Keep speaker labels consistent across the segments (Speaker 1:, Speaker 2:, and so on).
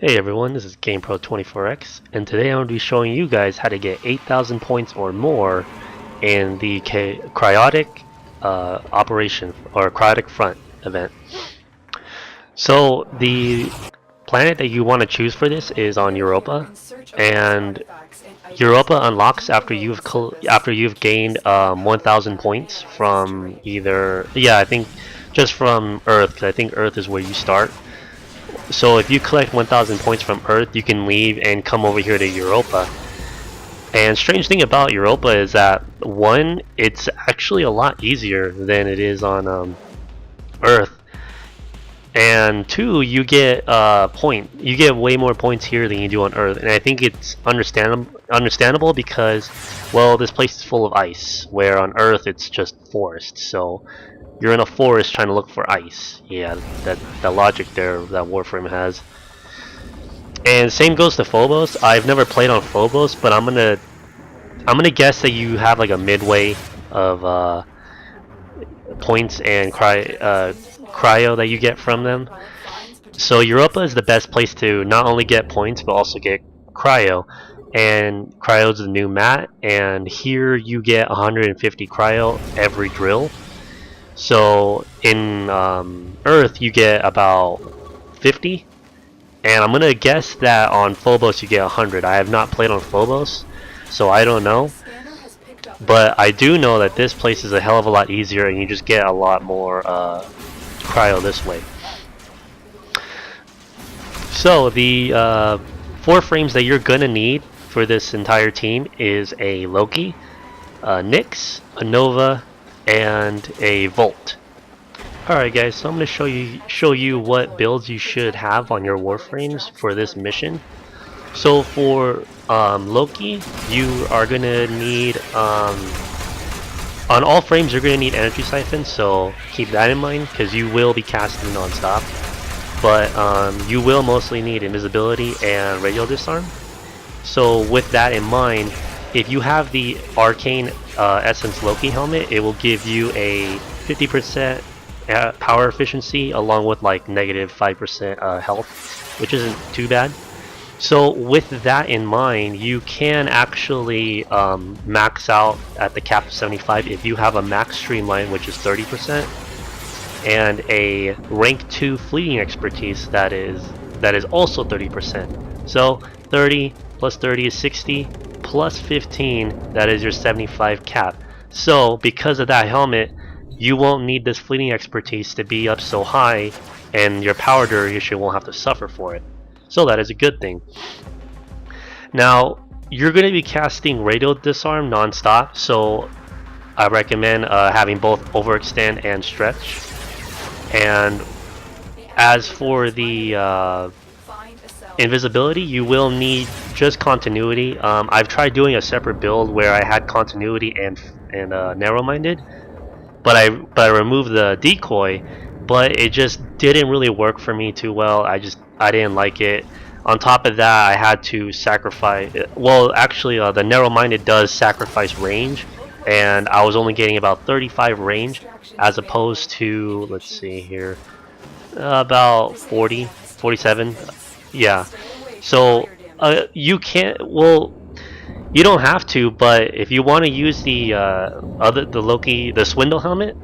Speaker 1: Hey everyone, this is GamePro24X, and today I'm going to be showing you guys how to get 8,000 points or more in the Cryotic Operation or Cryotic Front event. So the planet that you want to choose for this is on Europa, and Europa unlocks after you've gained 1,000 points from I think just from Earth, because I think Earth is where you start. So if you collect 1,000 points from Earth, you can leave and come over here to Europa. And strange thing about Europa is that one, it's actually a lot easier than it is on Earth. And two, you get you get way more points here than you do on Earth. And I think it's understandable because, well, this place is full of ice, where on Earth it's just forest. So you're in a forest trying to look for ice. Yeah, that logic there that Warframe has. And same goes to Phobos. I've never played on Phobos, but I'm gonna guess that you have like a midway of points and cryo that you get from them. So Europa is the best place to not only get points but also get cryo. And cryo's the new mat, and here you get 150 cryo every drill. So in Earth you get about 50, and I'm gonna guess that on Phobos you get 100. I have not played on Phobos, so I don't know, but I do know that this place is a hell of a lot easier and you just get a lot more cryo this way. So the 4 frames that you're gonna need for this entire team is a Loki, Nyx, a Nova, and a Volt. Alright guys, so I'm going to show you what builds you should have on your Warframes for this mission. So for Loki, you are going to need, on all frames you're going to need Energy Siphon, so keep that in mind because you will be casting non-stop. But you will mostly need Invisibility and Radial Disarm. So with that in mind, if you have the Arcane Essence Loki helmet, it will give you a 50% power efficiency along with like negative 5% health, which isn't too bad. So with that in mind, you can actually max out at the cap of 75 if you have a max Streamline, which is 30%, and a rank 2 Fleeting Expertise that is also 30%. So 30 plus 30 is 60. Plus 15, that is your 75 cap. So because of that helmet, you won't need this Fleeting Expertise to be up so high, and your power duration won't have to suffer for it. So that is a good thing. Now you're going to be casting Radial Disarm non-stop, so I recommend having both Overextend and Stretch. And as for the Invisibility, you will need just Continuity. I've tried doing a separate build where I had Continuity and Narrow-Minded, but I removed the Decoy, but it just didn't really work for me too well. I didn't like it. On top of that, I had to sacrifice. Well, actually, the Narrow-Minded does sacrifice range, and I was only getting about 35 range, as opposed to, let's see here, about 40, 47. Yeah, so you can't. Well, you don't have to, but if you want to use the Loki, the Swindle helmet,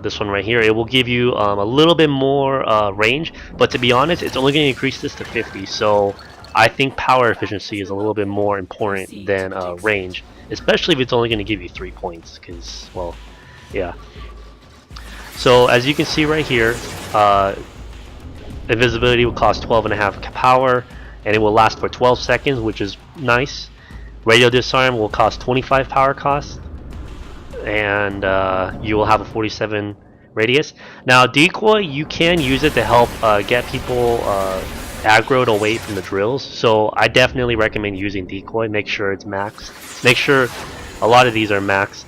Speaker 1: this one right here, it will give you a little bit more range. But to be honest, it's only going to increase this to 50. So I think power efficiency is a little bit more important than range, especially if it's only going to give you 3 points. Because, well, yeah. So as you can see right here. Invisibility will cost 12.5 power, and it will last for 12 seconds, which is nice. Radial Disarm will cost 25 power cost, and you will have a 47 radius. Now Decoy, you can use it to help get people aggroed away from the drills, so I definitely recommend using Decoy. Make sure it's maxed. Make sure a lot of these are maxed.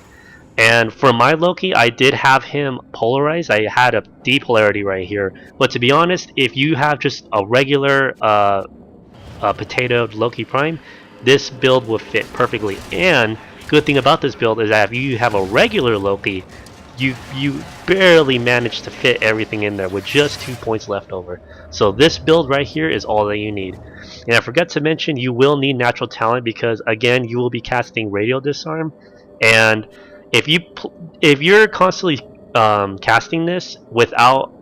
Speaker 1: And for my Loki, I did have him polarized. I had a depolarity right here. But to be honest, if you have just a regular potato Loki Prime, this build will fit perfectly. And good thing about this build is that if you have a regular Loki, you barely managed to fit everything in there with just 2 points left over. So this build right here is all that you need. And I forgot to mention, you will need natural talent because again, you will be casting radial disarm, and if you're constantly casting this without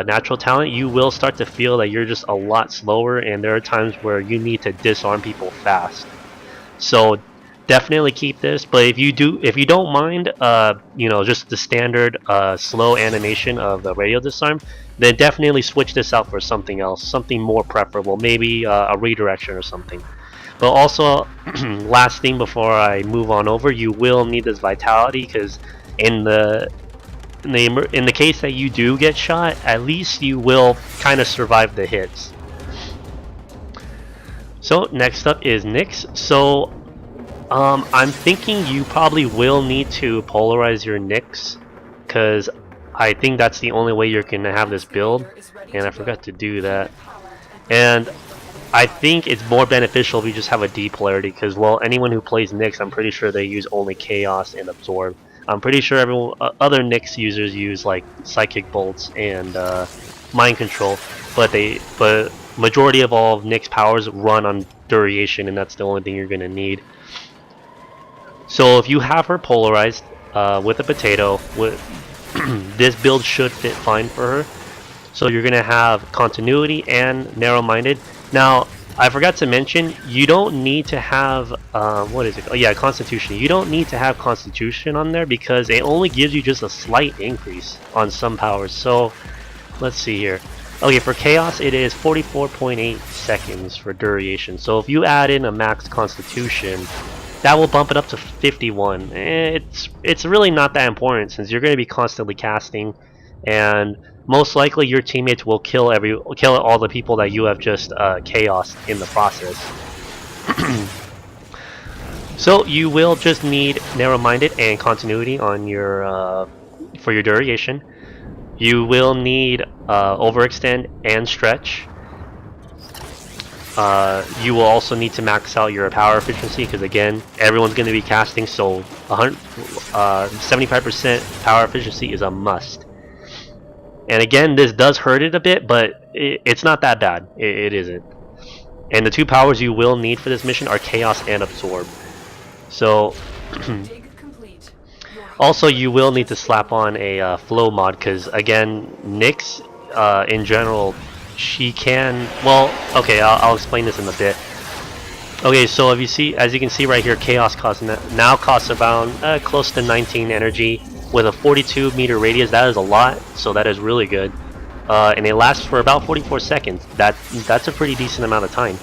Speaker 1: natural talent, you will start to feel that you're just a lot slower, and there are times where you need to disarm people fast. So definitely keep this. But if you don't mind, just the standard slow animation of the radial disarm, then definitely switch this out for something else, something more preferable, maybe a redirection or something. But also, last thing before I move on over, you will need this vitality because in the case that you do get shot, at least you will kind of survive the hits. So next up is Nyx. So I'm thinking you probably will need to polarize your Nyx because I think that's the only way you're gonna have this build, and I forgot to do that. And I think it's more beneficial if you just have a D polarity because, well, anyone who plays Nyx, I'm pretty sure they use only Chaos and Absorb. I'm pretty sure everyone, other Nyx users use like Psychic Bolts and Mind Control, but majority of all of Nyx powers run on Duration, and that's the only thing you're gonna need. So if you have her polarized with a potato, this build should fit fine for her. So you're gonna have continuity and narrow-minded. Now, I forgot to mention, you don't need to have what is it? Oh yeah, Constitution. You don't need to have Constitution on there because it only gives you just a slight increase on some powers. So let's see here. Okay, for Chaos it is 44.8 seconds for duration. So if you add in a max Constitution, that will bump it up to 51. It's really not that important since you're going to be constantly casting, and most likely your teammates will kill all the people that you have just chaosed in the process. So you will just need narrow-minded and continuity on your for your duration. You will need overextend and stretch. You will also need to max out your power efficiency because again, everyone's going to be casting, so 75% power efficiency is a must. And again, this does hurt it a bit, but it's not that bad. It isn't. And the two powers you will need for this mission are Chaos and Absorb. So also you will need to slap on a flow mod because again, Nyx in general, she can, well, okay, I'll explain this in a bit. Okay, so if you see, as you can see right here, Chaos now costs around close to 19 energy with a 42 meter radius. That is a lot, so that is really good. And it lasts for about 44 seconds. That's a pretty decent amount of time.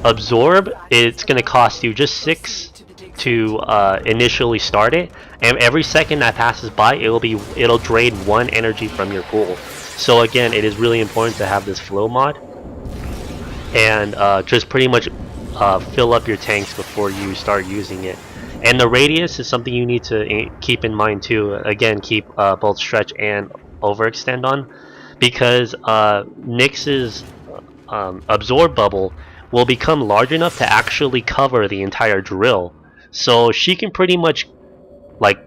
Speaker 1: Absorb, it's going to cost you just 6 to initially start it, and every second that passes by, it'll drain 1 energy from your pool. So again, it is really important to have this flow mod and just pretty much fill up your tanks before you start using it. And the radius is something you need to keep in mind too. Again, keep both stretch and overextend on, because Nyx's absorb bubble will become large enough to actually cover the entire drill. So she can pretty much like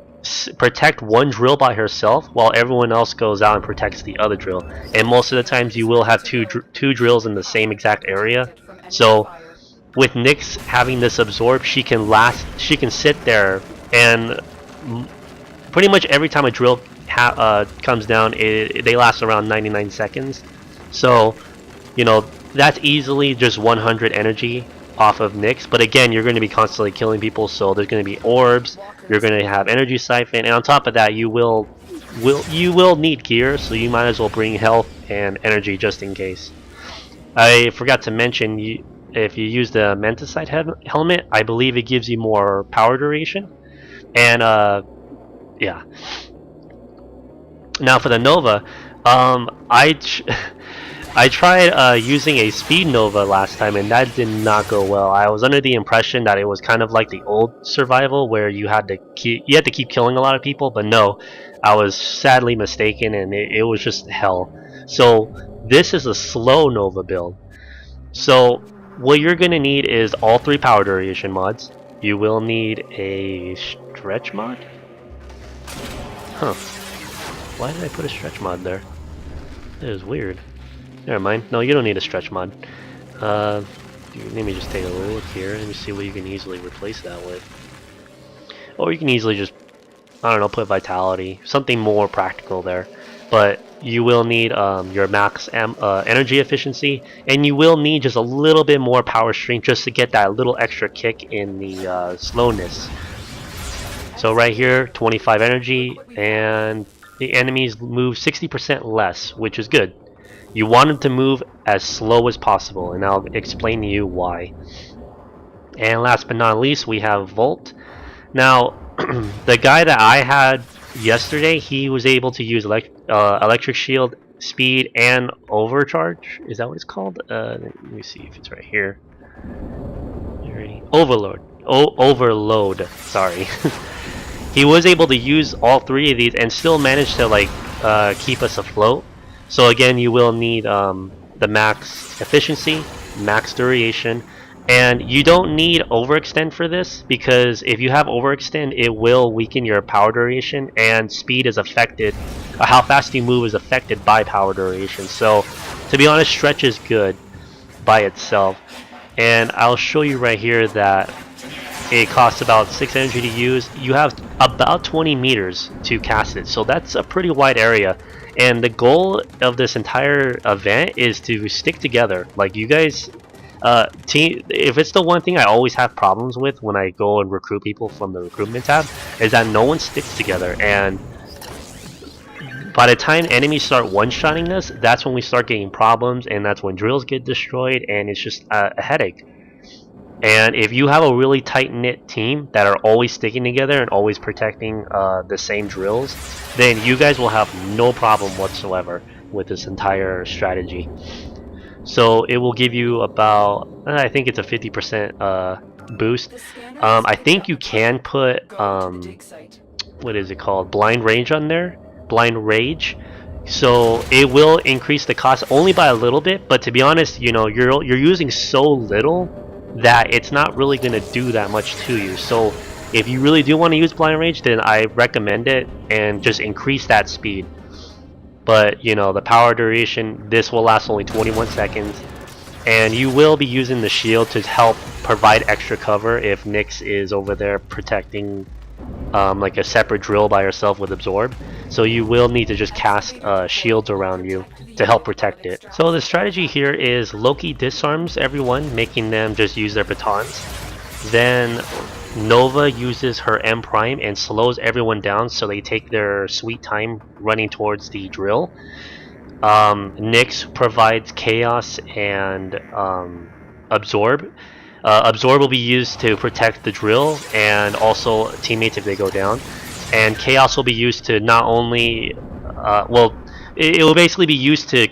Speaker 1: protect one drill by herself while everyone else goes out and protects the other drill. And most of the times you will have two drills in the same exact area. So with Nyx having this absorb, she can sit there, and pretty much every time a drill comes down, they last around 99 seconds. So, you know, that's easily just 100 energy off of Nyx. But again, you're going to be constantly killing people, so there's going to be orbs, you're going to have energy siphon, and on top of that, you will need gear, so you might as well bring health and energy just in case. I forgot to mention, if you use the Menticide helmet, I believe it gives you more power duration. And yeah. Now for the Nova, I tried using a Speed Nova last time, and that did not go well. I was under the impression that it was kind of like the old survival where you had to keep killing a lot of people, but no, I was sadly mistaken, and it was just hell. So this is a slow Nova build. So what you're gonna need is all 3 power duration mods. You will need a stretch mod. Huh. Why did I put a stretch mod there? It was weird. Never mind. No, you don't need a stretch mod. Let me just take a little look here and see what you can easily replace that with. Or you can easily just, I don't know, put vitality, something more practical there. But you will need your max energy efficiency, and you will need just a little bit more power strength just to get that little extra kick in the slowness. So right here, 25 energy, and the enemies move 60% less, which is good. You want them to move as slow as possible, and I'll explain to you why. And last but not least, we have Volt. Now, the guy that I had yesterday, he was able to use electric shield, speed, and overcharge. Is that what it's called? Let me see if it's right here. Overload. Overload. Sorry. He was able to use all three of these and still manage to keep us afloat. So again, you will need the max efficiency, max duration, and you don't need overextend for this, because if you have overextend, it will weaken your power duration, and speed is affected. How fast you move is affected by power duration. So to be honest, stretch is good by itself. And I'll show you right here that it costs about 6 energy to use. You have about 20 meters to cast it, so that's a pretty wide area. And the goal of this entire event is to stick together. Like, you guys, if it's the one thing I always have problems with when I go and recruit people from the recruitment tab, is that no one sticks together. And by the time enemies start one-shotting us, that's when we start getting problems, and that's when drills get destroyed, and it's just a headache. And if you have a really tight-knit team that are always sticking together and always protecting the same drills, then you guys will have no problem whatsoever with this entire strategy. So it will give you about, I think it's a 50% boost. I think you can put, what is it called, blind rage on there, blind rage. So it will increase the cost only by a little bit, but to be honest, you know, you're using so little that it's not really going to do that much to you. So if you really do want to use blind rage, then I recommend it, and just increase that speed. But you know, the power duration, this will last only 21 seconds, and you will be using the shield to help provide extra cover if Nyx is over there protecting like a separate drill by herself with absorb. So you will need to just cast shields around you to help protect it. So the strategy here is Loki disarms everyone, making them just use their batons. Then Nova uses her M Prime and slows everyone down so they take their sweet time running towards the drill. Nyx provides Chaos and Absorb. Absorb will be used to protect the drill and also teammates if they go down. And Chaos will be used to not only, it will basically be used to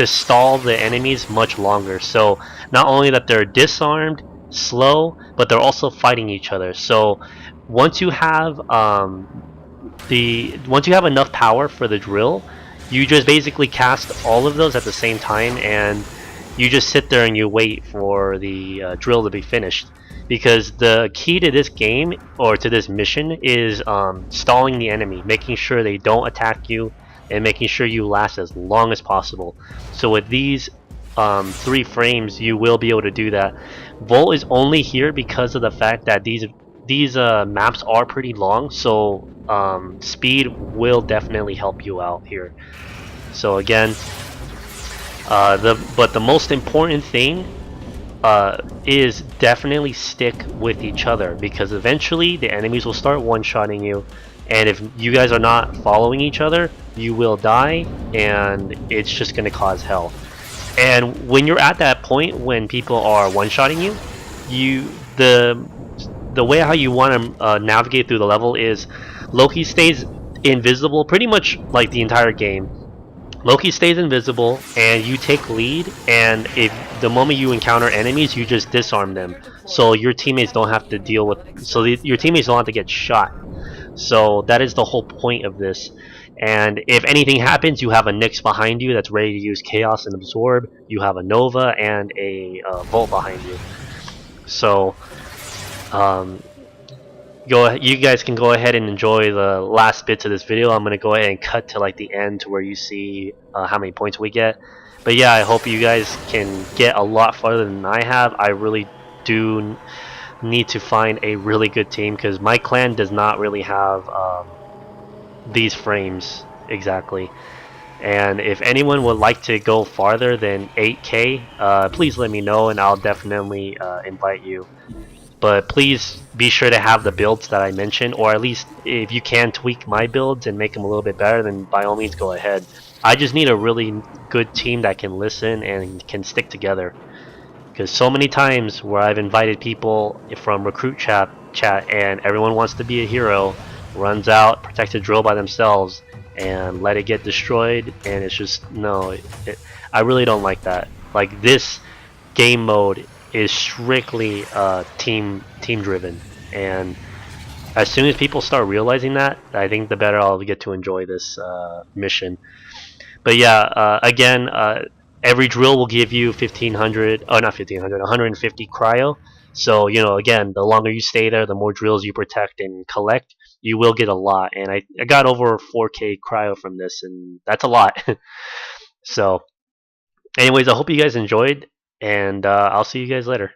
Speaker 1: stall the enemies much longer. So not only that they're disarmed, slow, but they're also fighting each other. So once you have enough power for the drill, you just basically cast all of those at the same time, and you just sit there and you wait for the drill to be finished. Because the key to this game, or to this mission, is stalling the enemy, making sure they don't attack you, and making sure you last as long as possible. So with these 3 frames, you will be able to do that. Volt is only here because of the fact that these maps are pretty long, so speed will definitely help you out here. So again, but the most important thing is definitely stick with each other, because eventually the enemies will start one-shotting you, and if you guys are not following each other, you will die, and it's just going to cause hell. And when you're at that point when people are one-shotting you, the way how you want to navigate through the level is Loki stays invisible pretty much like the entire game. Loki stays invisible, and you take lead, and if the moment you encounter enemies, you just disarm them, so your teammates don't have to deal with, your teammates don't have to get shot. So that is the whole point of this. And if anything happens, you have a Nyx behind you that's ready to use Chaos and Absorb. You have a Nova and a Volt behind you. So You guys can go ahead and enjoy the last bits of this video. I'm gonna go ahead and cut to like the end to where you see how many points we get. But yeah, I hope you guys can get a lot farther than I have. I really do need to find a really good team because my clan does not really have these frames exactly. And if anyone would like to go farther than 8K, please let me know and I'll definitely invite you. But please be sure to have the builds that I mentioned, or at least if you can tweak my builds and make them a little bit better, then by all means go ahead. I just need a really good team that can listen and can stick together. Because so many times where I've invited people from recruit chat and everyone wants to be a hero, runs out, protects a drill by themselves, and let it get destroyed, and it's just no. I really don't like that. Like this game mode is strictly team driven, and as soon as people start realizing that, I think the better I'll get to enjoy this mission. But yeah, again, every drill will give you 1500. Oh, not 1500, 150 cryo. So again, the longer you stay there, the more drills you protect and collect, you will get a lot. And I got over 4K cryo from this, and that's a lot. So, anyways, I hope you guys enjoyed, and I'll see you guys later.